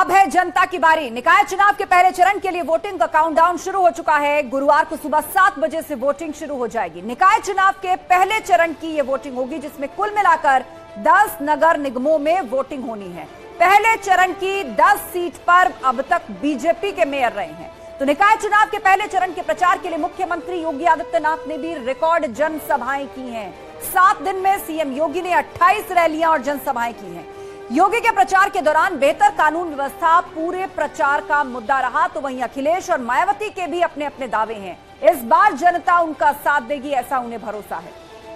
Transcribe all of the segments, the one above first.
अब है जनता की बारी। निकाय चुनाव के पहले चरण के लिए वोटिंग का काउंटडाउन शुरू हो चुका है। गुरुवार को सुबह 7 बजे से वोटिंग शुरू हो जाएगी। निकाय चुनाव के पहले चरण की यह वोटिंग होगी, जिसमें कुल मिलाकर 10 नगर निगमों में वोटिंग होनी है। पहले चरण की 10 सीट पर अब तक बीजेपी के मेयर रहे हैं। तो निकाय चुनाव के पहले चरण के प्रचार के लिए मुख्यमंत्री योगी आदित्यनाथ ने भी रिकॉर्ड जनसभाएं की हैं। 7 दिन में सीएम योगी ने 28 रैलियां और जनसभाएं की हैं। योगी के प्रचार के दौरान बेहतर कानून व्यवस्था पूरे प्रचार का मुद्दा रहा, तो वहीं अखिलेश और मायावती के भी अपने अपने दावे हैं। इस बार जनता उनका साथ देगी, ऐसा उन्हें भरोसा है।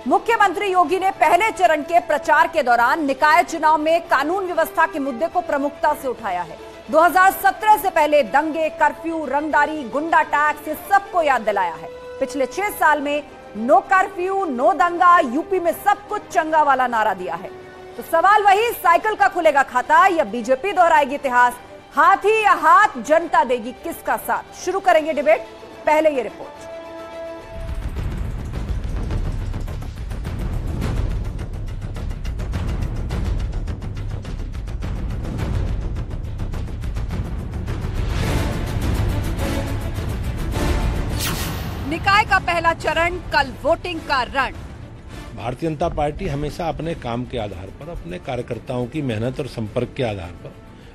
मुख्यमंत्री योगी ने पहले चरण के प्रचार के दौरान निकाय चुनाव में कानून व्यवस्था के मुद्दे को प्रमुखता से उठाया है। 2017 से पहले दंगे, कर्फ्यू, रंगदारी, गुंडा टैक्स, ये सबको याद दिलाया है। पिछले 6 साल में नो कर्फ्यू, नो दंगा, यूपी में सब कुछ चंगा वाला नारा दिया है। तो सवाल वही, साइकिल का खुलेगा खाता या बीजेपी दोहराएगी इतिहास? हाथी या हाथ, जनता देगी किसका साथ? शुरू करेंगे डिबेट, पहले ये रिपोर्ट। निकाय का पहला चरण, कल वोटिंग का रण। भारतीय जनता पार्टी हमेशा अपने काम के आधार पर, अपने कार्यकर्ताओं की मेहनत और संपर्क के आधार पर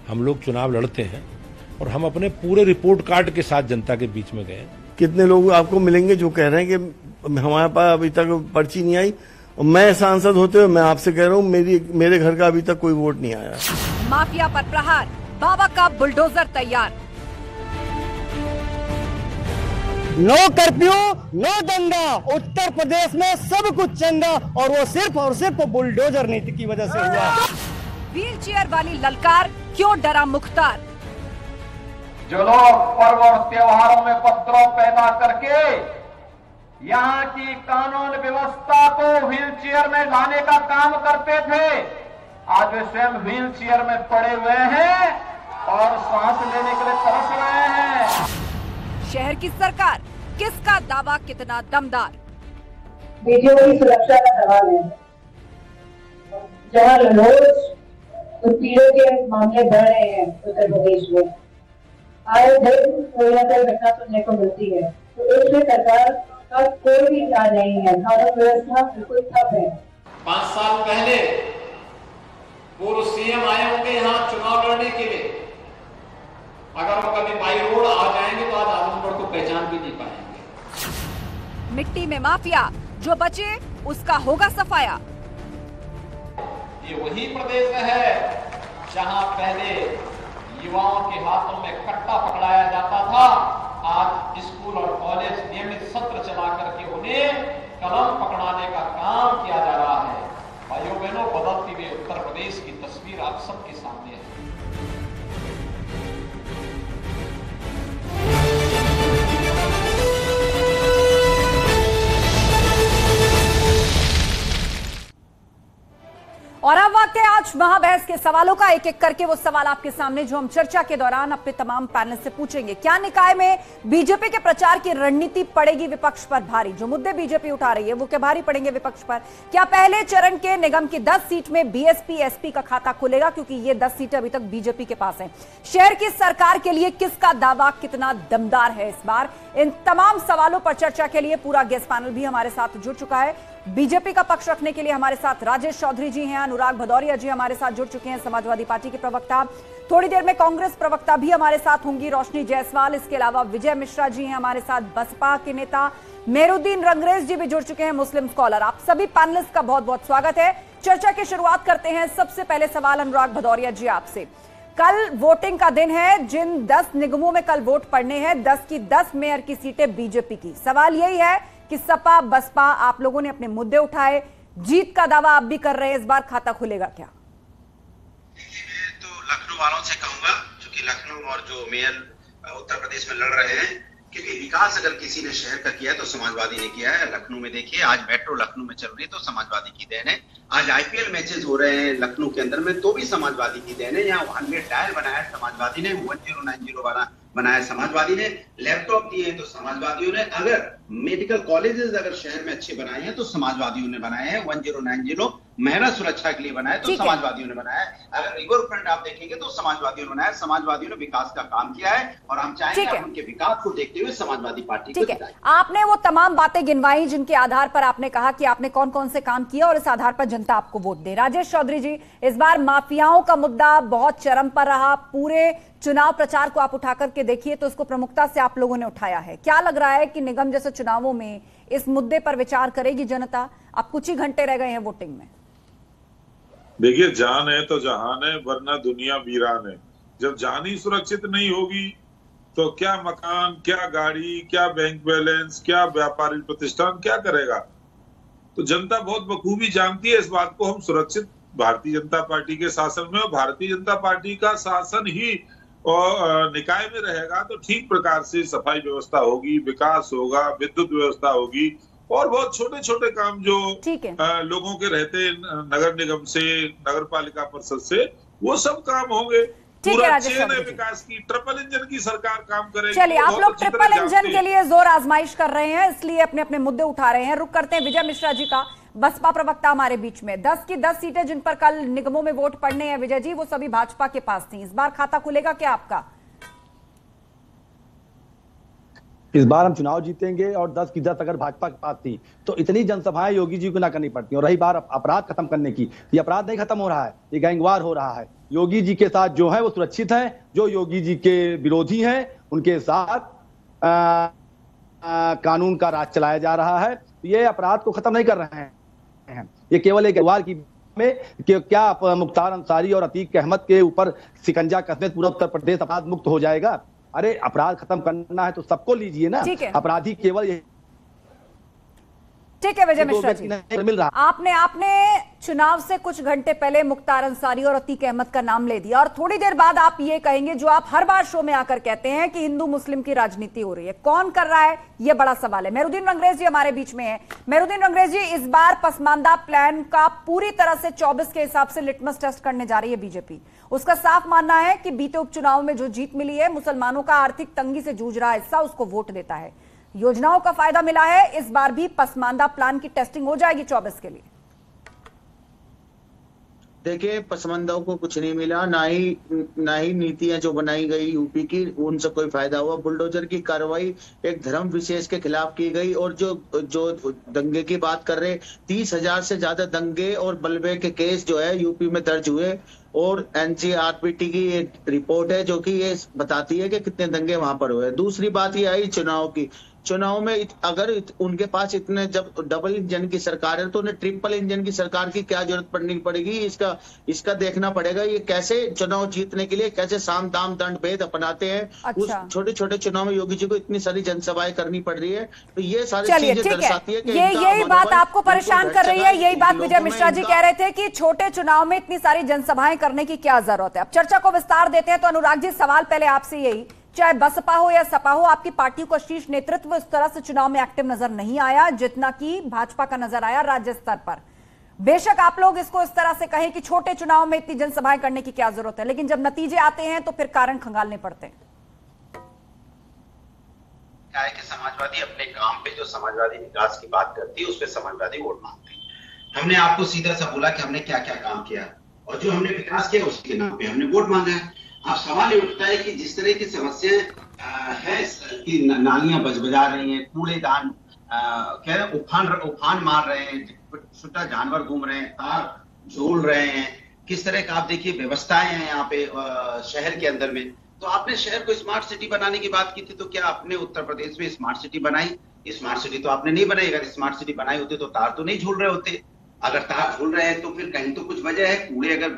हम लोग चुनाव लड़ते हैं और हम अपने पूरे रिपोर्ट कार्ड के साथ जनता के बीच में गए। कितने लोग आपको मिलेंगे जो कह रहे हैं कि हमारे पास अभी तक पर्ची नहीं आई, और मैं सांसद होते हुए मैं आपसे कह रहा हूँ मेरे घर का अभी तक कोई वोट नहीं आया। माफिया पर प्रहार, बाबा का बुलडोजर तैयार। नो कर्फ्यू, नो दंगा, उत्तर प्रदेश में सब कुछ चंगा, और वो सिर्फ बुलडोजर नीति की वजह से हुआ। व्हील चेयर वाली ललकार, क्यों डरा मुख्तार? जो लोग पर्व और त्योहारों में उपद्रव पैदा करके यहाँ की कानून व्यवस्था को व्हील चेयर में लाने का काम करते थे, आज वे स्वयं व्हील चेयर में पड़े हुए हैं और सांस लेने के लिए तरस रहे हैं। शहर की सरकार, किसका दावा कितना दमदार? बेटियों की सुरक्षा का सवाल है। जहां रोज उत्पीड़न के मामले बढ़ रहे हैं उत्तर प्रदेश में, आए दिन कोई ना कोई घटना सुनने को मिलती है, तो इसमें सरकार का कोई भी ध्यान नहीं है। कानून व्यवस्था बिल्कुल ठप है। 5 साल पहले पूर्व सीएम आए होंगे यहाँ चुनाव लड़ने के लिए, अगर वो कभी बाई रोड आ जाएंगे तो आज आजमगढ़ को पहचान भी नहीं पाएंगे। मिट्टी में माफिया, जो बचे उसका होगा सफाया। ये वही प्रदेश है जहां पहले युवाओं के हाथों में कट्टा पकड़ाया जाता था, आज स्कूल और कॉलेज नियमित सत्र चला करके उन्हें कलम पकड़ाने का काम किया जा रहा है। भाइयों बहनों, बदलती हुई उत्तर प्रदेश की तस्वीर आप सबके सामने है। और अब वक्त है आज महाबहस के सवालों का। एक एक करके वो सवाल आपके सामने जो हम चर्चा के दौरान अपने तमाम पैनल से पूछेंगे। क्या निकाय में बीजेपी के प्रचार की रणनीति पड़ेगी विपक्ष पर भारी? जो मुद्दे बीजेपी उठा रही है वो क्या भारी पड़ेंगे विपक्ष पर? क्या पहले चरण के निगम की 10 सीट में बीएसपी एसपी का खाता खुलेगा, क्योंकि ये 10 सीटें अभी तक बीजेपी के पास हैं? शहर की सरकार के लिए किसका दावा कितना दमदार है इस बार? इन तमाम सवालों पर चर्चा के लिए पूरा गेस्ट पैनल भी हमारे साथ जुड़ चुका है। बीजेपी का पक्ष रखने के लिए हमारे साथ राजेश चौधरी जी हैं, अनुराग भदौरिया जी हमारे साथ जुड़ चुके हैं, समाजवादी पार्टी के प्रवक्ता। थोड़ी देर में कांग्रेस प्रवक्ता भी हमारे साथ होंगी, रोशनी जायसवाल। इसके अलावा विजय मिश्रा जी हैं हमारे साथ, बसपा के नेता मेहरुद्दीन रंगरेज जी भी जुड़ चुके हैं, मुस्लिम स्कॉलर। आप सभी पैनलिस्ट का बहुत बहुत स्वागत है। चर्चा की शुरुआत करते हैं। सबसे पहले सवाल अनुराग भदौरिया जी आपसे। कल वोटिंग का दिन है, जिन 10 निगमों में कल वोट पड़ने हैं, 10 की 10 मेयर की सीटें बीजेपी की। सवाल यही है कि सपा बसपा, आप लोगों ने अपने मुद्दे उठाए, जीत का दावा आप भी कर रहे हैं, इस बार खाता खुलेगा क्या? तो लखनऊ वालों से कहूंगा, क्योंकि लखनऊ और जो मेयर उत्तर प्रदेश में लड़ रहे हैं, क्योंकि विकास अगर किसी ने शहर का किया है तो समाजवादी ने किया है। लखनऊ में देखिए, आज मेट्रो लखनऊ में चल रही है तो समाजवादी की देन है। आज आईपीएल मैचेस हो रहे हैं लखनऊ के अंदर में तो भी समाजवादी की देन है। यहाँ 100 डायल बनाया समाजवादी ने, 1090 वाला बनाया समाजवादी ने, लैपटॉप दिए हैं तो समाजवादियों ने, अगर मेडिकल कॉलेजेस अगर शहर में अच्छे बनाए हैं तो समाजवादियों ने बनाए हैं। 1090 मेहनत सुरक्षा के लिए बनाया तो समाजवादियों ने बनाया। अगर रिवर फ्रंट आप देखेंगे तो समाजवादियों ने बनाया, समाजवादियों ने विकास का काम किया है और हम चाहेंगे आप उनके विकास को देखते हुए समाजवादी पार्टी को जिताएं। आपने वो तमाम बातें गिनवाई जिनके आधार पर आपने कहा कि आपने कौन कौन से काम किया और इस आधार पर जनता आपको वोट दे। राजेश चौधरी जी, इस बार माफियाओं का मुद्दा बहुत चरम पर रहा। पूरे चुनाव प्रचार को आप उठा करके देखिए तो इसको प्रमुखता से आप लोगों ने उठाया है। क्या लग रहा है कि निगम जैसे चुनावों में इस मुद्दे पर विचार करेगी जनता? अब कुछ ही घंटे रह गए हैं वोटिंग में। देखिए, जान है तो जहान है, वरना दुनिया वीरान है। जब जान ही सुरक्षित नहीं होगी तो क्या मकान, क्या गाड़ी, क्या बैंक बैलेंस, क्या व्यापारिक प्रतिष्ठान क्या करेगा? तो जनता बहुत बखूबी जानती है इस बात को। हम सुरक्षित भारतीय जनता पार्टी के शासन में, और भारतीय जनता पार्टी का शासन ही और निकाय में रहेगा तो ठीक प्रकार से सफाई व्यवस्था होगी, विकास होगा, विद्युत व्यवस्था होगी और बहुत छोटे छोटे काम जो लोगों के रहते नगर निगम से, नगर पालिका परिषद से, वो सब काम होंगे। पूरा चेन है विकास की, ट्रिपल इंजन की सरकार काम करेगी। चलिए, आप लोग ट्रिपल इंजन के लिए जोर आजमाइश कर रहे हैं, इसलिए अपने अपने मुद्दे उठा रहे हैं। रुक करते हैं विजय मिश्रा जी का, बसपा प्रवक्ता हमारे बीच में। 10 की 10 सीटें जिन पर कल निगमों में वोट पड़ने हैं विजय जी, वो सभी भाजपा के पास थी। इस बार खाता खुलेगा क्या आपका? इस बार हम चुनाव जीतेंगे और 10 की 10 अगर भाजपा के पास थी तो इतनी जनसभाएं योगी जी को ना करनी पड़ती। और रही बात अपराध खत्म करने की, ये अपराध नहीं खत्म हो रहा है, ये गैंगवार हो रहा है। योगी जी के साथ जो है वो सुरक्षित हैं, जो योगी जी के विरोधी हैं उनके साथ कानून का राज चलाया जा रहा है। ये अपराध को खत्म नहीं कर रहे हैं, ये केवल एक गैंगवार की में कि क्या मुख्तार अंसारी और अतीक अहमद के ऊपर शिकंजा कसने पूरा उत्तर प्रदेश अपराध मुक्त हो जाएगा? अरे अपराध खत्म करना है तो सबको लीजिए ना, अपराधी केवल ये। ठीक है विजय मिश्रा जी, मिल रहा। आपने चुनाव से कुछ घंटे पहले मुख्तार अंसारी और अतीक अहमद का नाम ले दिया और थोड़ी देर बाद आप ये कहेंगे जो आप हर बार शो में आकर कहते हैं कि हिंदू मुस्लिम की राजनीति हो रही है। कौन कर रहा है, ये बड़ा सवाल है। मेहरुद्दीन रंगरेज जी हमारे बीच में है। मेहरुद्दीन रंगरेज जी, इस बार पसमानदा प्लान का पूरी तरह से 24 के हिसाब से लिटमस टेस्ट करने जा रही है बीजेपी। उसका साफ मानना है कि बीते उपचुनाव में जो जीत मिली है, मुसलमानों का आर्थिक तंगी से जूझ रहा हिस्सा उसको वोट देता है। योजनाओं का फायदा मिला है, इस बार भी पसमानदा प्लान की टेस्टिंग हो जाएगी 24 के लिए। देखिए, पसमानदाओं को कुछ नहीं मिला, ना ही नीतियां जो बनाई गई यूपी की उनसे कोई फायदा हुआ। बुलडोजर की कार्रवाई एक धर्म विशेष के खिलाफ की गई और जो दंगे की बात कर रहे, 30,000 से ज्यादा दंगे और बलबे के केस जो है यूपी में दर्ज हुए और एनसीआरपीटी की एक रिपोर्ट है जो कि ये बताती है कि कितने दंगे वहां पर हुए। दूसरी बात ये आई चुनाव में अगर उनके पास इतने, जब डबल इंजन की सरकार है तो उन्हें ट्रिपल इंजन की सरकार की क्या जरूरत पड़नी पड़ेगी, इसका देखना पड़ेगा। ये कैसे चुनाव जीतने के लिए कैसे साम दाम दंड भेद अपनाते हैं। अच्छा। उस छोटे छोटे चुनाव में योगी जी को इतनी सारी जनसभाएं करनी पड़ रही है, तो ये सारी चीजें दर्शाती है कि यही बात आपको परेशान कर रही है। यही बात विजय मिश्रा जी कह रहे थे कि छोटे चुनाव में इतनी सारी जनसभाएं करने की क्या जरूरत है। अब चर्चा को विस्तार देते हैं। तो अनुराग जी, सवाल पहले आपसे यही, चाहे बसपा हो या सपा हो, आपकी पार्टी का शीर्ष नेतृत्व इस तरह से चुनाव में एक्टिव नजर नहीं आया जितना कि भाजपा का नजर आया राज्य स्तर पर। बेशक आप लोग इसको इस तरह से कहें कि छोटे चुनाव में इतनी जनसभाएं करने की क्या जरूरत है, लेकिन जब नतीजे आते हैं तो फिर कारण खंगालने पड़ते हैं। क्या है कि समाजवादी अपने काम पे जो समाजवादी विकास की बात करती है उस पर समाजवादी वोट मांगते हैं। हमने आपको सीधा सा बोला कि हमने क्या क्या काम किया और जो हमने विकास किया उसके नाम पे हमने वोट मांगा है। अब सवाल ये उठता है कि जिस तरह की समस्याएं है कि नालियां बजबजा रही हैं, कूड़ेदान कह रहे उफान मार रहे हैं, छुट्टा जानवर घूम रहे हैं, तार झूल रहे हैं, किस तरह का आप देखिए व्यवस्थाएं हैं यहाँ पे शहर के अंदर में। तो आपने शहर को स्मार्ट सिटी बनाने की बात की थी, तो क्या आपने उत्तर प्रदेश में स्मार्ट सिटी बनाई? स्मार्ट सिटी तो आपने नहीं बनाई। अगर स्मार्ट सिटी बनाई होती तो तार तो नहीं झूल रहे होते। अगर तार झूल रहे हैं तो फिर कहीं तो कुछ वजह है, कूड़े अगर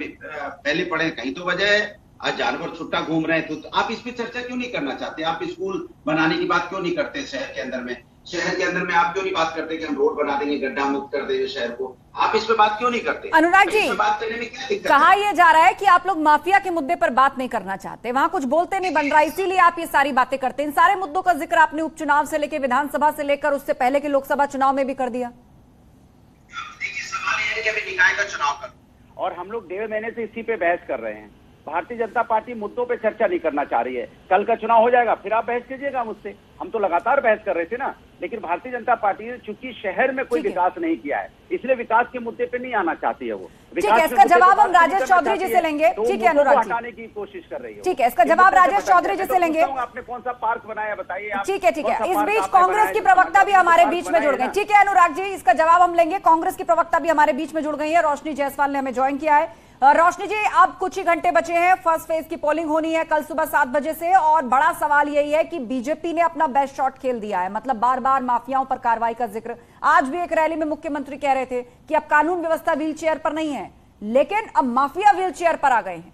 पहले पड़े कहीं तो वजह है, आज जानवर छुट्टा घूम रहे हैं। तो आप इस पे चर्चा क्यों नहीं करना चाहते? आप स्कूल बनाने की बात क्यों नहीं करते शहर के अंदर में? शहर के अंदर में आप क्यों नहीं बात करते कि हम रोड बना देंगे, गड्ढा मुक्त कर देंगे शहर को? आप इस पे बात क्यों नहीं करते? अनुराग जी, बात करने में क्या दिक्कत? कहा यह जा रहा है कि आप लोग माफिया के मुद्दे पर बात नहीं करना चाहते, वहां कुछ बोलते नहीं बन रहा, इसीलिए आप ये सारी बातें करते हैं। इन सारे मुद्दों का जिक्र आपने उपचुनाव से लेकर विधानसभा से लेकर उससे पहले के लोकसभा चुनाव में भी कर दिया। देखिए, सवाल यह है कि अभी निकाय का चुनाव कर और हम लोग 1.5 महीने से इसी पे बहस कर रहे हैं। भारतीय जनता पार्टी मुद्दों पे चर्चा नहीं करना चाह रही है। कल का चुनाव हो जाएगा, फिर आप बहस कीजिएगा मुझसे। हम तो लगातार बहस कर रहे थे ना, लेकिन भारतीय जनता पार्टी ने चूंकि शहर में कोई विकास नहीं किया है, इसलिए विकास के मुद्दे पे नहीं आना चाहती है वो। ठीक है, इसका जवाब हम राजेश चौधरी जी से लेंगे। ठीक है अनुराग जी, हटाने की कोशिश कर रही है। ठीक है, इसका जवाब राजेश चौधरी जी से लेंगे। आपने कौन सा पार्क बनाया बताइए आप। ठीक है, ठीक है। इस बीच कांग्रेस की प्रवक्ता भी हमारे बीच में जुड़ गई। ठीक है अनुराग जी, इसका जवाब हम लेंगे। कांग्रेस की प्रवक्ता भी हमारे बीच में जुड़ गई है, रोशनी जायसवाल ने हमें ज्वाइन किया है। रोशनी जी, अब कुछ ही घंटे बचे हैं, फर्स्ट फेज की पोलिंग होनी है कल सुबह 7 बजे से, और बड़ा सवाल यही है कि बीजेपी ने अपना बेस्ट शॉट खेल दिया है, मतलब बार बार माफियाओं पर कार्रवाई का जिक्र। आज भी एक रैली में मुख्यमंत्री कह रहे थे कि अब कानून व्यवस्था व्हील चेयर पर नहीं है, लेकिन अब माफिया व्हील चेयर पर आ गए हैं।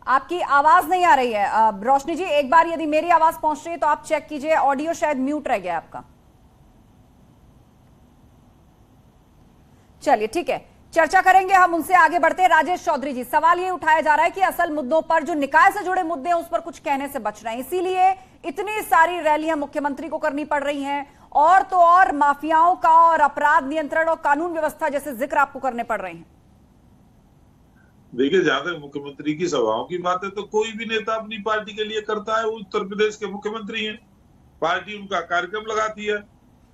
आपकी आवाज नहीं आ रही है रोशनी जी, एक बार यदि मेरी आवाज पहुंच रही है तो आप चेक कीजिए, ऑडियो शायद म्यूट रह गया आपका। चलिए ठीक है, चर्चा करेंगे हम उनसे, आगे बढ़ते हैं। राजेश चौधरी जी, सवाल ये उठाया जा रहा है कि असल मुद्दों पर, जो निकाय से जुड़े मुद्दे हैं, उस पर कुछ कहने से बच रहे हैं, इसीलिए इतनी सारी रैलियां मुख्यमंत्री को करनी पड़ रही हैं, और तो और माफियाओं का और अपराध नियंत्रण और कानून व्यवस्था जैसे जिक्र आपको करने पड़ रहे हैं। देखिए, जहां तक मुख्यमंत्री की सभाओं की बात है तो कोई भी नेता अपनी पार्टी के लिए करता है, वो उत्तर प्रदेश के मुख्यमंत्री हैं, पार्टी उनका कार्यक्रम लगाती है,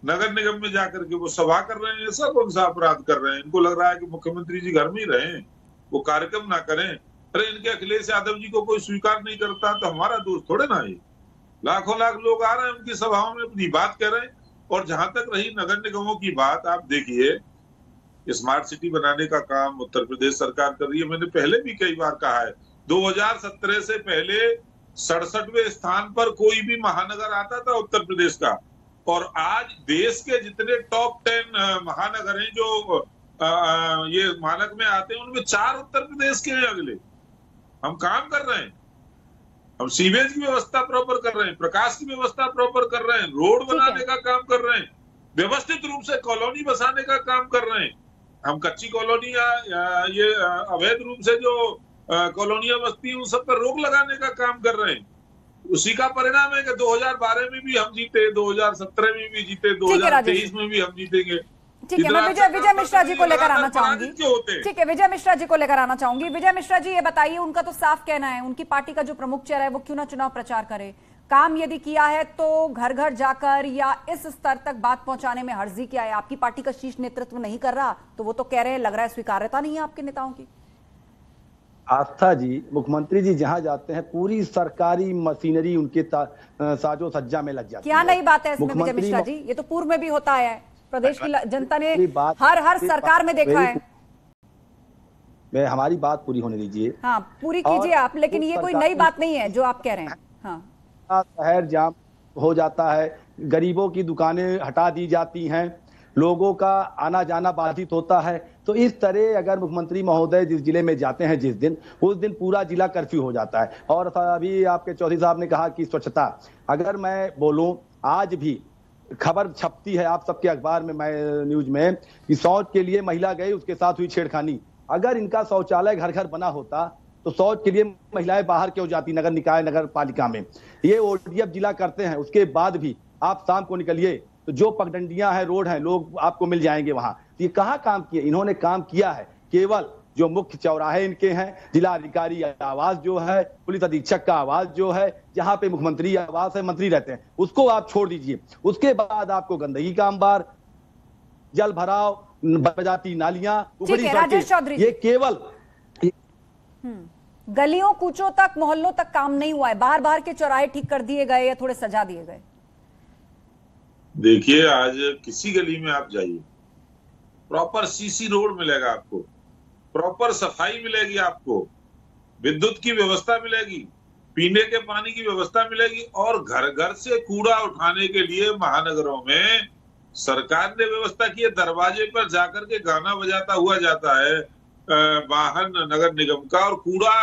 नगर निगम में जाकर के वो सभा कर रहे हैं, ऐसा कौन सा अपराध कर रहे हैं? इनको लग रहा है कि मुख्यमंत्री जी घर में ही रहें, वो कार्यक्रम ना करें। अरे इनके अखिलेश यादव जी को कोई स्वीकार नहीं करता तो हमारा दोस्त थोड़े ना है। लाखों लाख लोग आ रहे हैं उनकी सभाओं में, अपनी बात कह रहे हैं। और जहां तक रही नगर निगमों की बात, आप देखिए, स्मार्ट सिटी बनाने का काम उत्तर प्रदेश सरकार कर रही है। मैंने पहले भी कई बार कहा है, 2017 से पहले 67वें स्थान पर कोई भी महानगर आता था उत्तर प्रदेश का, और आज देश के जितने टॉप 10 महानगर हैं जो ये मानक में आते हैं, उनमें 4 उत्तर प्रदेश के हैं। अगले हम काम कर रहे हैं, हम सीवेज की व्यवस्था प्रॉपर कर रहे हैं, प्रकाश की व्यवस्था प्रॉपर कर रहे हैं, रोड बनाने का काम कर रहे हैं, व्यवस्थित रूप से कॉलोनी बसाने का काम कर रहे हैं। हम कच्ची कॉलोनी या ये अवैध रूप से जो कॉलोनियां बसती हैं उन सब पर रोक लगाने का काम कर रहे हैं। उसी का परिणाम है कि 2012 में भी हम जीते, 2017 में भी जीते, 2023 में भी हम जीतेंगे। ठीक है, मैं विजय मिश्रा जी को लेकर आना चाहूंगी। ठीक है, विजय मिश्रा जी को लेकर आना चाहूंगी। विजय मिश्रा जी, ये बताइए, उनका तो साफ कहना है, उनकी पार्टी का जो प्रमुख चेहरा है वो क्यों ना चुनाव प्रचार करे? काम यदि किया है तो घर घर जाकर या इस स्तर तक बात पहुंचाने में हर्जी क्या है? आपकी पार्टी का शीर्ष नेतृत्व नहीं कर रहा तो वो तो कह रहे हैं, लग रहा है स्वीकार्यता नहीं है आपके नेताओं की। आस्था जी, मुख्यमंत्री जी जहां जाते हैं पूरी सरकारी मशीनरी उनके साजो सज्जा में लग जाती है। क्या नई बात है इसमें विजय मिश्रा जी? ये तो पूर्व में भी होता है, प्रदेश की जनता ने हर सरकार में देखा है। मैं हमारी बात पूरी होने दीजिए। हाँ, पूरी कीजिए आप, लेकिन ये कोई नई बात नहीं है जो आप कह रहे हैं। हाँ, शहर जाम हो जाता है, गरीबों की दुकानें हटा दी जाती हैं, लोगों का आना जाना बाधित होता है। तो इस तरह अगर मुख्यमंत्री महोदय जिस जिले में जाते हैं जिस दिन, उस दिन पूरा जिला कर्फ्यू हो जाता है। और अभी आपके चौधरी साहब ने कहा कि स्वच्छता, अगर मैं बोलूं, आज भी खबर छपती है आप सबके अखबार में, न्यूज में, कि शौच के लिए महिला गई, उसके साथ हुई छेड़खानी। अगर इनका शौचालय घर घर बना होता तो शौच के लिए महिलाएं बाहर क्यों जाती? नगर निकाय, नगर पालिका में ये ओडीएफ जिला करते हैं, उसके बाद भी आप शाम को निकलिए तो जो पगडंडियां हैं, रोड हैं, लोग आपको मिल जाएंगे वहां। ये कहाँ काम किए? इन्होंने काम किया है केवल जो मुख्य चौराहे इनके हैं, जिला अधिकारी आवास जो है, पुलिस अधीक्षक का आवास जो है, जहां पे मुख्यमंत्री आवास है, मंत्री रहते हैं, उसको आप छोड़ दीजिए। उसके बाद आपको गंदगी का अंबार, जल भराव, बजाती नालियां, उखड़ी सड़कें, ये केवल गलियों कूचों तक, मोहल्लों तक काम नहीं हुआ है। बाहर बाहर के चौराहे ठीक कर दिए गए या थोड़े सजा दिए गए। देखिए, आज किसी गली में आप जाइए, प्रॉपर सीसी रोड मिलेगा आपको, प्रॉपर सफाई मिलेगी आपको, विद्युत की व्यवस्था मिलेगी, पीने के पानी की व्यवस्था मिलेगी, और घर घर से कूड़ा उठाने के लिए महानगरों में सरकार ने व्यवस्था की है। दरवाजे पर जाकर के गाना बजाता हुआ जाता है वाहन नगर निगम का, और कूड़ा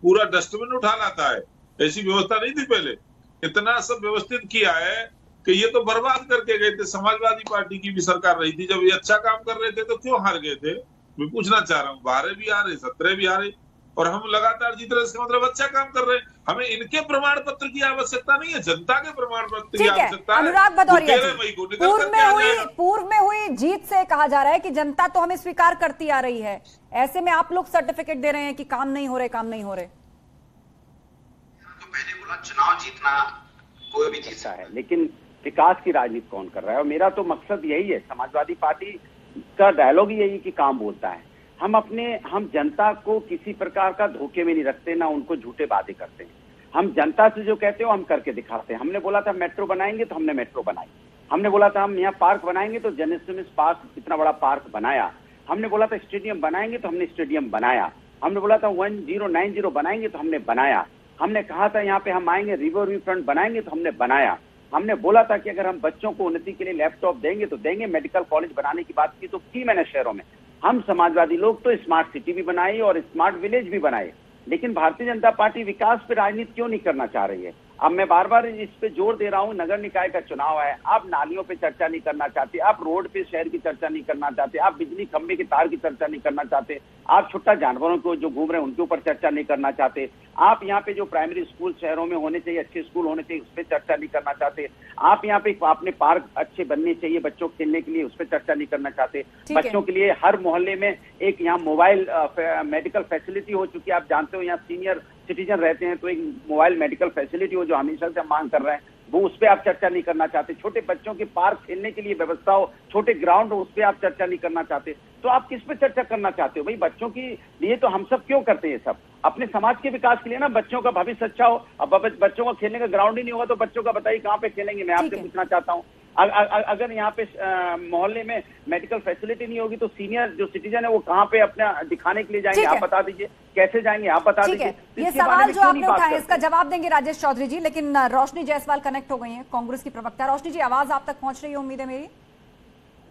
पूरा डस्टबिन उठा लाता है। ऐसी व्यवस्था नहीं थी पहले। इतना सब व्यवस्थित किया है कि ये तो बर्बाद करके गए थे। समाजवादी पार्टी की भी सरकार रही थी, जब ये अच्छा काम कर रहे थे तो क्यों हार गए थे? मैं पूछना चाह रहा हूँ। 12 भी आ रहे, 17 भी आ रहे, और हम लगातार जीत रहे हैं, इसका मतलब अच्छा काम कर रहे हैं। हमें इनके प्रमाण पत्र की आवश्यकता नहीं है, जनता के प्रमाण पत्र की आवश्यकता है। अनुराग भदौरिया, 13 मई को निकल करके आ जाएगा। पूर्व में हुई जीत से कहा जा रहा है कि जनता तो हमें स्वीकार करती आ रही है, ऐसे में आप लोग सर्टिफिकेट दे रहे हैं कि काम नहीं हो रहे। मैंने बोला चुनाव जीतना कोई भी जीता है, लेकिन विकास की राजनीति कौन कर रहा है? और मेरा तो मकसद यही है, समाजवादी पार्टी का डायलॉग यही कि काम बोलता है। हम जनता को किसी प्रकार का धोखे में नहीं रखते, ना उनको झूठे वादे करते हैं। हम जनता से जो कहते हो हम करके दिखाते हैं। हमने बोला था मेट्रो बनाएंगे तो हमने मेट्रो बनाई। हमने बोला था हम यहाँ पार्क बनाएंगे तो जेनेसिस पार्क इतना बड़ा पार्क बनाया। हमने बोला था स्टेडियम बनाएंगे तो हमने स्टेडियम बनाया। हमने बोला था 1090 बनाएंगे तो हमने बनाया। हमने कहा था यहाँ पे हम आएंगे रिवर फ्रंट बनाएंगे तो हमने बनाया। हमने बोला था कि अगर हम बच्चों को उन्नति के लिए लैपटॉप देंगे तो देंगे। मेडिकल कॉलेज बनाने की बात की तो की मैंने शहरों में। हम समाजवादी लोग तो स्मार्ट सिटी भी बनाई और स्मार्ट विलेज भी बनाए। लेकिन भारतीय जनता पार्टी विकास पे राजनीति क्यों नहीं करना चाह रही है? अब मैं बार बार इस पे जोर दे रहा हूँ, नगर निकाय का चुनाव है, आप नालियों पे चर्चा नहीं करना चाहते, आप रोड पे शहर की चर्चा नहीं करना चाहते, आप बिजली खंभे के तार की चर्चा नहीं करना चाहते, आप छुट्टा जानवरों को जो घूम रहे हैं उनके ऊपर चर्चा नहीं करना चाहते, आप यहाँ पे जो प्राइमरी स्कूल शहरों में होने चाहिए, अच्छे स्कूल होने चाहिए, उस पर चर्चा नहीं करना चाहते, आप यहाँ पे आपने पार्क अच्छे बनने चाहिए बच्चों को खेलने के लिए, उस पर चर्चा नहीं करना चाहते। बच्चों के लिए हर मोहल्ले में एक यहाँ मोबाइल मेडिकल फैसिलिटी हो चुकी है। आप जानते हो यहाँ सीनियर सिटीजन रहते हैं तो एक मोबाइल मेडिकल फैसिलिटी हो जो हमेशा से मांग कर रहे हैं, वो उस पर आप चर्चा नहीं करना चाहते। छोटे बच्चों के पार्क खेलने के लिए व्यवस्था हो, छोटे ग्राउंड हो, उस पर आप चर्चा नहीं करना चाहते। तो आप किस पे चर्चा करना चाहते हो? भाई बच्चों के लिए तो हम सब क्यों करते हैं? सब अपने समाज के विकास के लिए ना, बच्चों का भविष्य अच्छा हो। अब बच्चों का खेलने का ग्राउंड ही नहीं होगा तो बच्चों का बताइए कहाँ पे खेलेंगे? मैं आपसे पूछना चाहता हूँ। अगर यहाँ पे मोहल्ले में मेडिकल फैसिलिटी नहीं होगी तो सीनियर जो सिटीजन है वो कहाँ पे अपना दिखाने के लिए जाएंगे? आप बता दीजिए, कैसे जाएंगे आप बता दीजिए। ये सवाल जो आपने उठाया इसका जवाब देंगे राजेश चौधरी जी, लेकिन रोशनी जायसवाल कनेक्ट हो गई हैं, कांग्रेस की प्रवक्ता। रोशनी जी, आवाज आप तक पहुंच रही है उम्मीद है मेरी?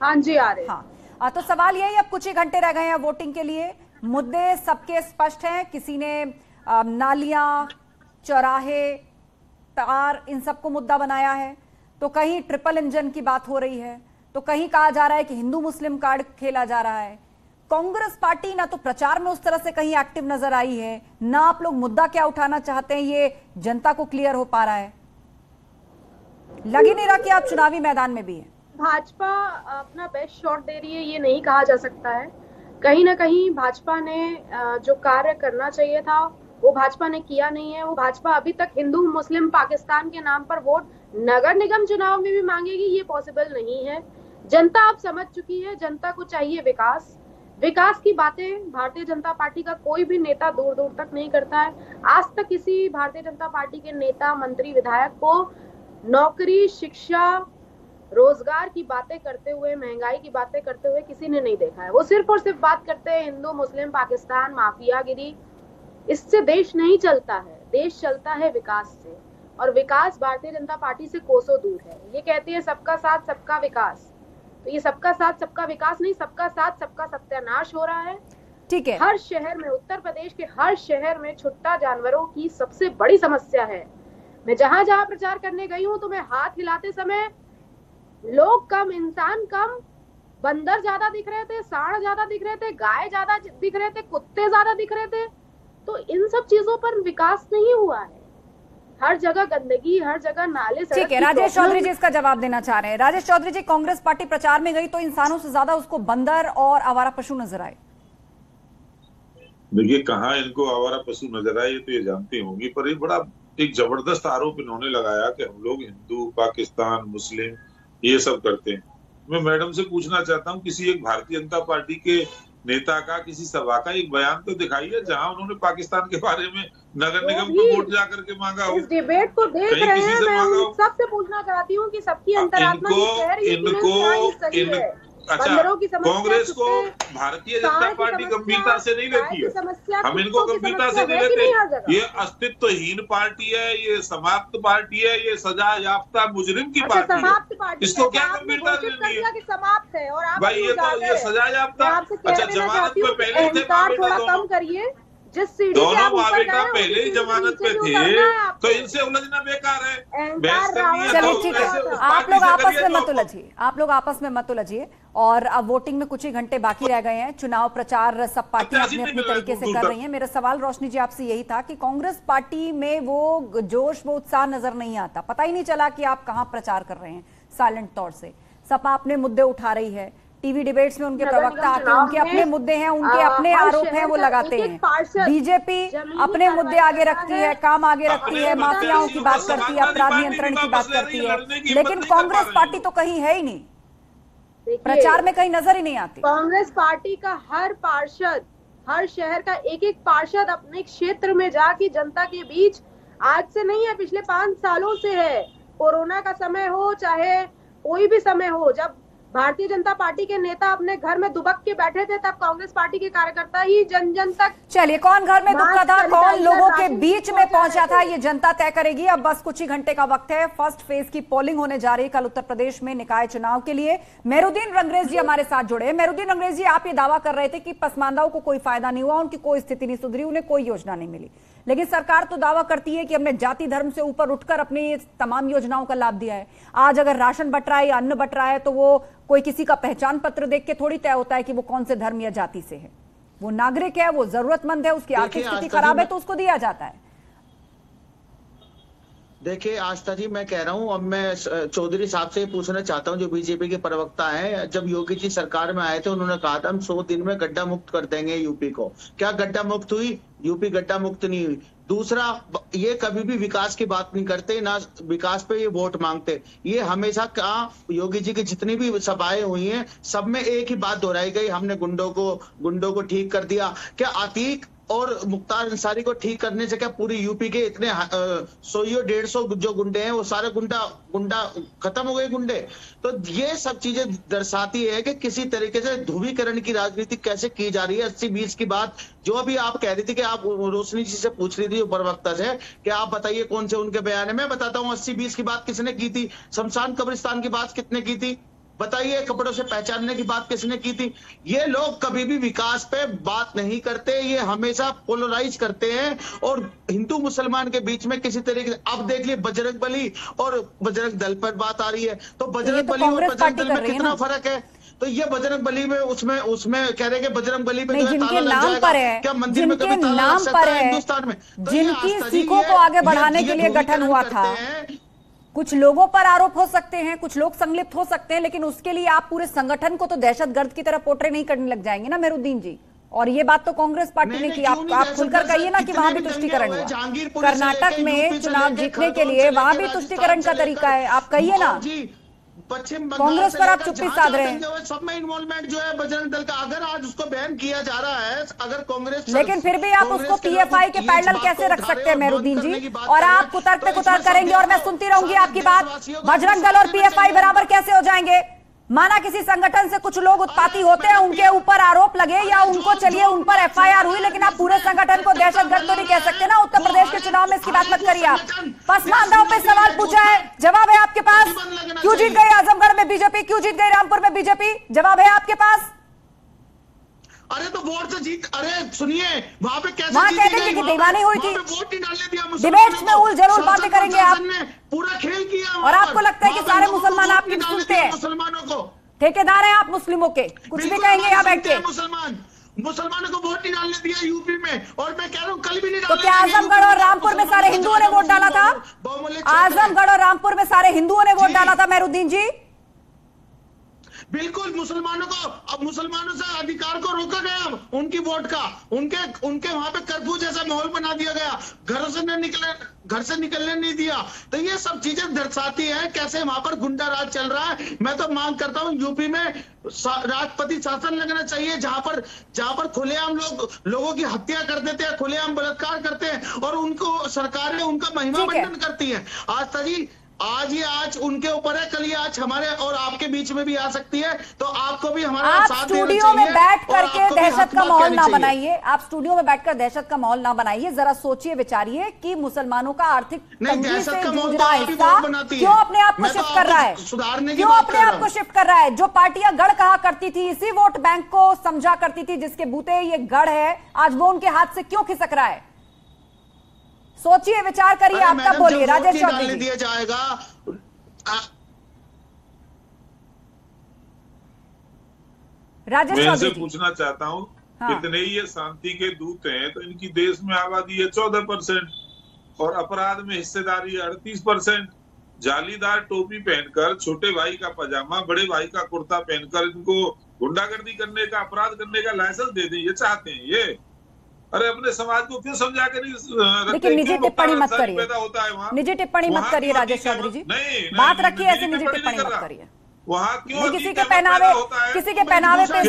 हाँ जी, आ रही। हाँ, तो सवाल यही, अब कुछ ही घंटे रह गए हैं वोटिंग के लिए, मुद्दे सबके स्पष्ट हैं। किसी ने नालियां, चौराहे, तार, इन सबको मुद्दा बनाया है, तो कहीं ट्रिपल इंजन की बात हो रही है, तो कहीं कहा जा रहा है कि हिंदू मुस्लिम कार्ड खेला जा रहा है। कांग्रेस पार्टी ना तो प्रचार में उस तरह से कहीं एक्टिव नजर आई है, ना आप लोग मुद्दा क्या उठाना चाहते हैं ये जनता को क्लियर हो पा रहा है। लग ही नहीं रहा कि आप चुनावी मैदान में भी हैं। भाजपा अपना बेस्ट शॉट दे रही है ये नहीं कहा जा सकता है। कहीं ना कहीं भाजपा ने जो कार्य करना चाहिए था वो भाजपा ने किया नहीं है। वो भाजपा अभी तक हिंदू मुस्लिम पाकिस्तान के नाम पर वोट नगर निगम चुनाव में भी मांगेगी, ये पॉसिबल नहीं है। जनता अब समझ चुकी है, जनता को चाहिए विकास। विकास की बातें भारतीय जनता पार्टी का कोई भी नेता दूर दूर तक नहीं करता है। आज तक किसी भारतीय जनता पार्टी के नेता, मंत्री, विधायक को नौकरी, शिक्षा, रोजगार की बातें करते हुए, महंगाई की बातें करते हुए किसी ने नहीं देखा है। वो सिर्फ और सिर्फ बात करते हैं हिंदू मुस्लिम पाकिस्तान, माफियागिरी। इससे देश नहीं चलता है, देश चलता है विकास से, और विकास भारतीय जनता पार्टी से कोसों दूर है। ये कहती है सबका साथ सबका विकास, तो ये सबका साथ सबका विकास नहीं, सबका साथ सबका सत्यानाश हो रहा है। ठीक है, हर शहर में, उत्तर प्रदेश के हर शहर में छुट्टा जानवरों की सबसे बड़ी समस्या है। मैं जहां जहां प्रचार करने गई हूं तो मैं हाथ हिलाते समय लोग कम, इंसान कम, बंदर ज्यादा दिख रहे थे, सांड ज्यादा दिख रहे थे, गाय ज्यादा दिख रहे थे, कुत्ते ज्यादा दिख रहे थे। तो इन सब चीजों पर विकास नहीं हुआ है। हर जगह गंदगी, हर जगह नाले। ठीक है, राजेश चौधरी जी इसका जवाब देना चाह रहे हैं। राजेश चौधरी जी, कांग्रेस पार्टी प्रचार में गई तो इंसानों से ज्यादा उसको बंदर और आवारा पशु नजर आए। देखिए, कहाँ इनको आवारा पशु नजर आए तो ये जानती होंगी, पर ये बड़ा एक जबरदस्त आरोप इन्होंने लगाया कि हम लोग हिंदू, पाकिस्तान, मुस्लिम ये सब करते हैं। मैं मैडम से पूछना चाहता हूँ, किसी एक भारतीय जनता पार्टी के नेता का, किसी सभा का एक बयान तो दिखाइए जहां उन्होंने पाकिस्तान के बारे में नगर निगम को वोट जा करके मांगा हो। इस डिबेट को देख रहे हैं, मैं सबसे पूछना चाहती हूँ कि सबकी अंतरात्मा अच्छा, कांग्रेस को भारतीय जनता पार्टी गंभीरता से नहीं लेती है, हम इनको गंभीरता से नहीं लेते। ये अस्तित्वहीन पार्टी है, ये समाप्त पार्टी है, ये सजा याफ्ता मुजरिम की पार्टी है। इसको क्या गंभीरता से लेनी है? समाप्त है और भाई ये तो ये सजा याफ्ता। अच्छा, जमानत पे पहले थे, थोड़ा कम करिए। जिस दोनों माँ बेटा पहले ही जमानत पे थे, तो इनसे उलझना बेकार है, बहस करनी है। चलिए तो ठीक है, ऐसे उस आप पार्टी लोग से आपस करिए में तो मत उलझिए, आप लोग आपस में मत उलझिए। और अब वोटिंग में कुछ ही घंटे बाकी रह गए हैं, चुनाव प्रचार सब पार्टियां अपने अपने तरीके से कर रही हैं। मेरा सवाल रोशनी जी आपसे यही था कि कांग्रेस पार्टी में वो जोश, वो उत्साह नजर नहीं आता, पता ही नहीं चला कि आप कहां प्रचार कर रहे हैं साइलेंट तौर से। सपा अपने मुद्दे उठा रही है, टीवी डिबेट्स में उनके प्रवक्ता आते हैं, उनके अपने मुद्दे हैं, उनके अपने आरोप हैं, वो लगाते हैं। बीजेपी अपने मुद्दे आगे रखती है, काम आगे रखती है, माफियाओं की बात करती है, अपराध नियंत्रण की बात करती है, लेकिन कांग्रेस पार्टी तो कहीं है ही नहीं, प्रचार में कहीं नजर ही नहीं आती। कांग्रेस पार्टी का हर पार्षद, हर शहर का एक एक पार्षद अपने क्षेत्र में जाके जनता के बीच, आज से नहीं है, पिछले 5 सालों से है। कोरोना का समय हो चाहे कोई भी समय हो, जब भारतीय जनता पार्टी के नेता अपने घर में दुबक के बैठे थे, तब कांग्रेस पार्टी के कार्यकर्ता ही जन जन तक। चलिए, कौन घर में दुबका था, कौन लोगों के बीच में पहुंचा था, ये जनता तय करेगी। अब बस कुछ ही घंटे का वक्त है, फर्स्ट फेज की पोलिंग होने जा रही है कल उत्तर प्रदेश में निकाय चुनाव के लिए। मेहरुद्दीन रंगरेज जी हमारे साथ जुड़े हैं। मेहरुद्दीन रंगरेज जी, आप ये दावा कर रहे थे कि पसमानदाओं को कोई फायदा नहीं हुआ, उनकी कोई स्थिति नहीं सुधरी, उन्हें कोई योजना नहीं मिली, लेकिन सरकार तो दावा करती है कि हमने जाति धर्म से ऊपर उठकर अपने ये तमाम योजनाओं का लाभ दिया है। आज अगर राशन बट रहा है या अन्न बट रहा है, तो वो कोई किसी का पहचान पत्र देख के थोड़ी तय होता है कि वो कौन से धर्म या जाति से है। वो नागरिक है, वो जरूरतमंद है, उसकी आर्थिक स्थिति खराब है तो उसको दिया जाता है। देखिए आस्था जी, मैं कह रहा हूँ, अब मैं चौधरी साहब से पूछना चाहता हूँ जो बीजेपी के प्रवक्ता हैं। जब योगी जी सरकार में आए थे, उन्होंने कहा था हम 100 दिन में गड्ढा मुक्त कर देंगे यूपी को। क्या गड्ढा मुक्त हुई? यूपी गड्ढा मुक्त नहीं हुई। दूसरा, ये कभी भी विकास की बात नहीं करते, ना विकास पे ये वोट मांगते। ये हमेशा योगी जी की जितनी भी सभाएं हुई हैं, सब में एक ही बात दोहराई गई, हमने गुंडों को ठीक कर दिया। क्या अतीक और मुख्तार अंसारी को ठीक करने से क्या पूरी यूपी के इतने 100-150 जो गुंडे हैं वो सारे गुंडा खत्म हो गए गुंडे? तो ये सब चीजें दर्शाती है कि किसी तरीके से ध्रुवीकरण की राजनीति कैसे की जा रही है। 80-20 की बात जो अभी आप कह रही थी कि आप रोशनी जी से पूछ रही थी प्रवक्ता से कि आप बताइए कौन से उनके बयान है। मैं बताता हूँ 80-20 की बात किसने की थी? शमशान कब्रिस्तान की बात कितने की थी? बताइए, कपड़ों से पहचानने की बात किसने की थी? ये लोग कभी भी विकास पे बात नहीं करते, ये हमेशा पोलराइज करते हैं और हिंदू मुसलमान के बीच में किसी तरीके से। अब देख लिए बजरंग बली और बजरंग दल पर बात आ रही है, तो बजरंग बली और बजरंग दल में कितना फर्क है? तो ये बजरंग बली में उसमें कह रहे हैं कि बजरंग बली पे जो है ताला लग जाएगा, क्या मंदिर में कभी ताला लग सकता है हिंदुस्तान में? जिनकी सीखों को आगे बढ़ाने के लिए गठन हुआ था, कुछ लोगों पर आरोप हो सकते हैं, कुछ लोग संलिप्त हो सकते हैं, लेकिन उसके लिए आप पूरे संगठन को तो दहशतगर्द की तरह पोर्ट्रे नहीं करने लग जाएंगे ना मेहरुद्दीन जी। और ये बात तो कांग्रेस पार्टी ने की। आप खुलकर कहिए ना कि वहां भी तुष्टिकरण हुआ। कर्नाटक में चुनाव जीतने के लिए वहां भी तुष्टिकरण का तरीका है, आप कहिए ना। कांग्रेस पर आप चुप्पी साध रहे हैं। सब में इन्वॉल्वमेंट जो है बजरंग दल का, अगर आज उसको बैन किया जा रहा है, अगर कांग्रेस, लेकिन फिर भी आप उसको पीएफआई के पैरेलल कैसे रख सकते हैं मेहरुद्दीन जी? और आप कुतर्क पे कुतर्क करेंगे और मैं सुनती रहूंगी आपकी बात। बजरंग दल और पीएफआई बराबर कैसे हो जाएंगे? माना किसी संगठन से कुछ लोग उत्पाती होते हैं, उनके ऊपर आरोप लगे या उनको चलिए उन पर एफआईआर हुई, लेकिन आप पूरे संगठन को दहशतगर्द तो नहीं कह सकते ना। उत्तर प्रदेश के चुनाव में इसकी बात मत करिए। आप पसमानदाओं पे सवाल पूछा है, जवाब है आपके पास। क्यों जीत गई आजमगढ़ में बीजेपी? क्यों जीत गई रामपुर में बीजेपी? जवाब है आपके पास। अरे तो वोट से जीत, अरे सुनिए, वहां पे कैसे वहां कहते थे कि बेईमानी हुई थी, वोट नहीं डालने दिया। डिबेट्स में उल जरूर बातें करेंगे आप, पूरा खेल किया। और आपको लगता है कि सारे मुसलमान आपकी सुनते हैं? मुसलमानों को ठेकेदार हैं आप मुस्लिमों के, कुछ भी कहेंगे यहाँ बैठ के। मुसलमानों को वोट नहीं डालने दिया यूपी में, और मैं कह रहा हूँ कल भी नहीं तो क्या आजमगढ़ और रामपुर में सारे हिंदुओं ने वोट डाला था? आजमगढ़ और रामपुर में सारे हिंदुओं ने वोट डाला था मेहरुद्दीन जी? बिल्कुल, मुसलमानों को, अब मुसलमानों से अधिकार को रोका गया, उनकी वोट का, उनके वहां पे कर्फ्यू जैसा माहौल बना दिया गया, घर से निकलने नहीं दिया। तो ये सब चीजें दर्शाती है कैसे वहां पर गुंडा राज चल रहा है। मैं तो मांग करता हूँ यूपी में राष्ट्रपति शासन लगना चाहिए, जहां पर खुलेआम लोगों की हत्या कर देते हैं, खुलेआम बलात्कार करते हैं, और उनको सरकारें उनका महिमा मंडन करती है। आस्था जी, आज उनके ऊपर है, कल ये आज हमारे और आपके बीच में भी आ सकती है, तो आपको भी हमारा साथ देना चाहिए। स्टूडियो में बैठ करके दहशत का माहौल ना बनाइए, आप स्टूडियो में बैठकर दहशत का माहौल ना बनाइए। जरा सोचिए विचारिए कि मुसलमानों का आर्थिक तंगी से जूझ रहा हिस्सा क्यों अपने आप को शिफ्ट कर रहा है, क्यों अपने आप को शिफ्ट कर रहा है? जो पार्टियां गढ़ कहा करती थी, इसी वोट बैंक को समझा करती थी जिसके बूते ये गढ़ है, आज वो उनके हाथ से क्यों खिसक रहा है? सोचिए, विचार करिए, आप तब बोलिए। राजेश चौधरी दिया जाएगा। राजेश मैं चौधरी इनसे पूछना चाहता हूँ, कितने ही ये शांति के दूत हैं, तो इनकी देश में आबादी है 14% और अपराध में हिस्सेदारी है 38%। जालीदार टोपी पहनकर, छोटे भाई का पजामा, बड़े भाई का कुर्ता पहनकर इनको गुंडागर्दी करने का, अपराध करने का लाइसेंस दे दें, ये चाहते हैं ये। अरे अपने समाज को क्यों समझा के नहीं रखते? लेकिन निजी टिप्पणी मत करिए, पैदा होता है वहाँ, निजी टिप्पणी मत करिए राजेश चौधरी जी, बात रखिए ऐसी निजी टिप्पणी मत करिए। वहाँ क्यों किसी के पहनावे पे इस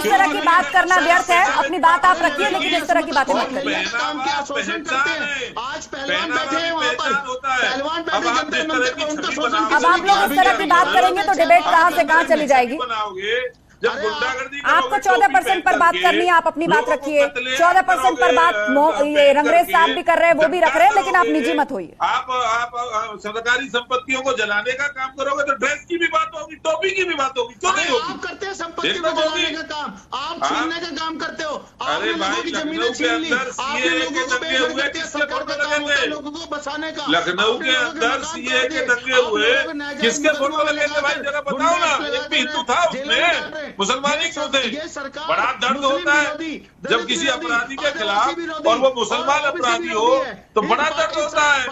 तरह की बात करना व्यर्थ है। अपनी बात आप रखिए, लेकिन इस तरह की बातें मत करिए। आज पहलवान बैठे हैं वहाँ पर, पहलवान बैठे जंतर मंतर पर, उनका शोषण। अब आप लोग इस तरह की बात करेंगे तो डिबेट कहाँ से कहाँ चली जाएगी। आपको 14% पर बात करनी है, आप अपनी बात रखिए। 14% पर बात ये रंगरेज साहब भी कर रहे हैं, वो भी रख रहे हैं, लेकिन आप निजी मत होइए। आप सरकारी संपत्तियों को जलाने का काम करोगे तो ड्रेस की भी बात होगी, टोपी की भी बात होगी, क्यों नहीं होगी? आप करते हैं संपत्ति को जलाने का काम, आप छीनने का काम करते हो। अरे भाई, लखनऊ के अंदर सीए के दंगे हुए, किसके फोटो लगे थे? लोगों को बचाने का। लखनऊ के अंदर सीए के दंगे हुए, किसके फोटो लगे थे भाई, जरा बताओ ना। एक भी हिंदू था उसमें, मुसलमान ही क्यों थे? बड़ा दर्द होता है जब किसी अपराधी के खिलाफ और वो मुसलमान अपराधी हो, तो बड़ा दर्द होता है,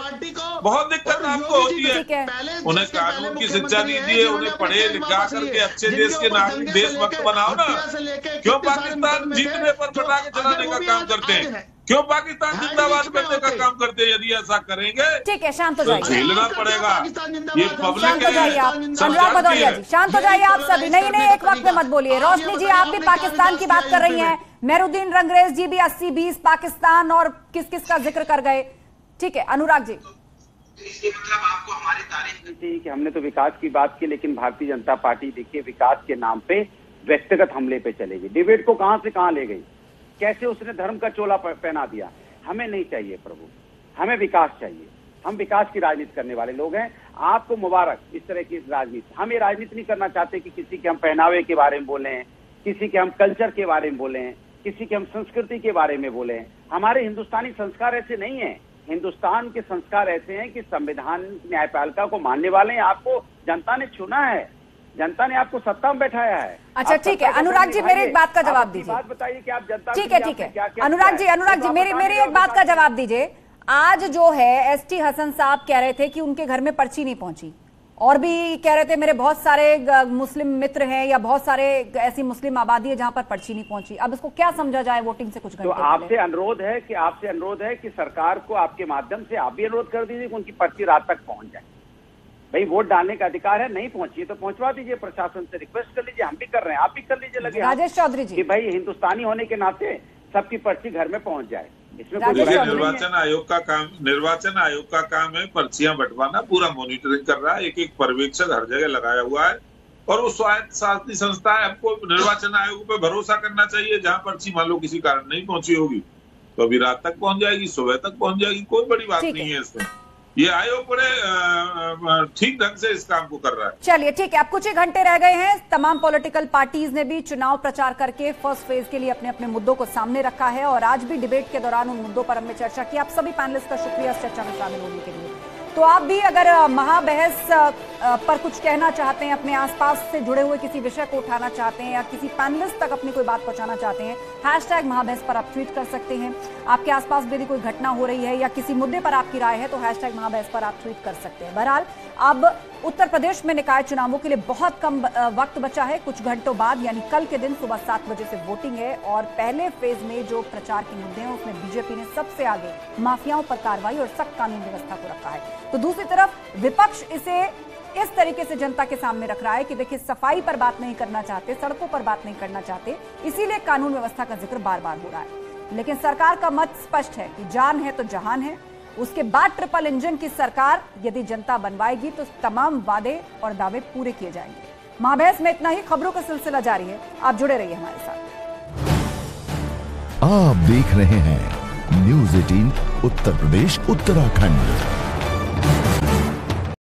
बहुत दिक्कत आपको होती है। उन्हें कानून की शिक्षा दीजिए, उन्हें पढ़े लिखा करके अच्छे देश के नागरिक, देशभक्त बनाओ ना। क्यों पाकिस्तान जीतने पर पटाखे चलाने का काम करते हैं? क्यों पाकिस्तान जिंदाबाद करने का काम करते हैं? यदि ऐसा करेंगे, ठीक है, शांत हो जाइए, झेलना पड़ेगा ये पब्लिक। शांत हो जाइए आप, अनुराग भदौरिया जी, शांत हो जाइए आप सभी। नहीं, एक वक्त में मत बोलिए। रोशनी जी, आप भी पाकिस्तान की बात कर रही हैं, मेहरुद्दीन रंगरेज जी भी 80-20 पाकिस्तान और किस किस का जिक्र कर गए। ठीक है, अनुराग जी। इसके मतलब आपको हमारी तारीफ थी कि हमने तो विकास की बात की, लेकिन भारतीय जनता पार्टी देखिए विकास के नाम पे व्यक्तिगत हमले पे चलेगी। डिबेट को कहां से कहां ले गई, कैसे उसने धर्म का चोला पहना दिया। हमें नहीं चाहिए प्रभु, हमें विकास चाहिए। हम विकास की राजनीति करने वाले लोग हैं। आपको मुबारक इस तरह की राजनीति। हम ये राजनीति नहीं करना चाहते कि किसी के हम पहनावे के बारे में बोलें, किसी के हम कल्चर के बारे में बोलें, किसी के हम संस्कृति के बारे में बोलें। हमारे हिंदुस्तानी संस्कार ऐसे नहीं है। हिंदुस्तान के संस्कार ऐसे हैं कि संविधान न्यायपालिका को मानने वाले हैं। आपको जनता ने चुना है, जनता ने आपको सत्ता में बैठाया है। अच्छा ठीक है, अनुराग जी मेरी एक बात का जवाब दीजिए। बात बताइए कि आप जनता। ठीक है, अनुराग जी मेरी एक बात का जवाब दीजिए। आज जो है एसटी हसन साहब कह रहे थे कि उनके घर में पर्ची नहीं पहुंची, और भी कह रहे थे मेरे बहुत सारे मुस्लिम मित्र हैं या बहुत सारे ऐसी मुस्लिम आबादी है जहां पर पर्ची नहीं पहुंची। अब इसको क्या समझा जाए वोटिंग से कुछ घंटे तो आपसे अनुरोध है कि सरकार को आपके माध्यम से आप भी अनुरोध कर दीजिए कि उनकी पर्ची रात तक पहुंच जाए। भाई वोट डालने का अधिकार है, नहीं पहुंची तो पहुंचवा दीजिए, प्रशासन से रिक्वेस्ट कर लीजिए। हम भी कर रहे हैं, आप भी कर लीजिए लगे राजेश चौधरी जी कि भाई हिंदुस्तानी होने के नाते सबकी पर्ची घर में पहुंच जाए। इसमें निर्वाचन आयोग का काम है पर्चियां बंटवाना, पूरा मॉनिटरिंग कर रहा है, एक पर्यवेक्षक हर जगह लगाया हुआ है। और वो स्वायत्त शासकीय संस्था है, आपको निर्वाचन आयोग पे भरोसा करना चाहिए। जहां पर्ची मान लो किसी कारण नहीं पहुंची होगी तो अभी रात तक पहुंच जाएगी, सुबह तक पहुंच जाएगी, कोई बड़ी बात नहीं है इसमें। ये आयोग बड़े ठीक ढंग से इस काम को कर रहा है। चलिए ठीक है, अब कुछ ही घंटे रह गए हैं। तमाम पॉलिटिकल पार्टीज ने भी चुनाव प्रचार करके फर्स्ट फेज के लिए अपने अपने मुद्दों को सामने रखा है, और आज भी डिबेट के दौरान उन मुद्दों पर हमने चर्चा की। आप सभी पैनलिस्ट का शुक्रिया इस चर्चा में शामिल होने के लिए। तो आप भी अगर महाबहस पर कुछ कहना चाहते हैं, अपने आसपास से जुड़े हुए किसी विषय को उठाना चाहते हैं या किसी पैनलिस्ट तक अपनी कोई बात पहुंचाना चाहते हैं, # महाबहस पर आप ट्वीट कर सकते हैं। आपके आसपास यदि कोई घटना हो रही है या किसी मुद्दे पर आपकी राय है तो # महाबहस पर आप ट्वीट कर सकते हैं। बहरहाल अब उत्तर प्रदेश में निकाय चुनावों के लिए बहुत कम वक्त बचा है। कुछ घंटों बाद यानी कल के दिन सुबह 7 बजे से वोटिंग है, और पहले फेज में जो प्रचार के मुद्दे हैं उसमें बीजेपी ने सबसे आगे माफियाओं पर कार्रवाई और सख्त कानून व्यवस्था को रखा है। तो दूसरी तरफ विपक्ष इसे इस तरीके से जनता के सामने रख रहा है कि देखिए सफाई पर बात नहीं करना चाहते, सड़कों पर बात नहीं करना चाहते, इसीलिए कानून व्यवस्था का जिक्र बार बार हो रहा है। लेकिन सरकार का मत स्पष्ट है कि जान है तो जहान है। उसके बाद ट्रिपल इंजन की सरकार यदि जनता बनवाएगी तो तमाम वादे और दावे पूरे किए जाएंगे। महाबहस में इतना ही। खबरों का सिलसिला जारी है, आप जुड़े रहिए हमारे साथ। आप देख रहे हैं न्यूज़ 18 उत्तर प्रदेश उत्तराखंड।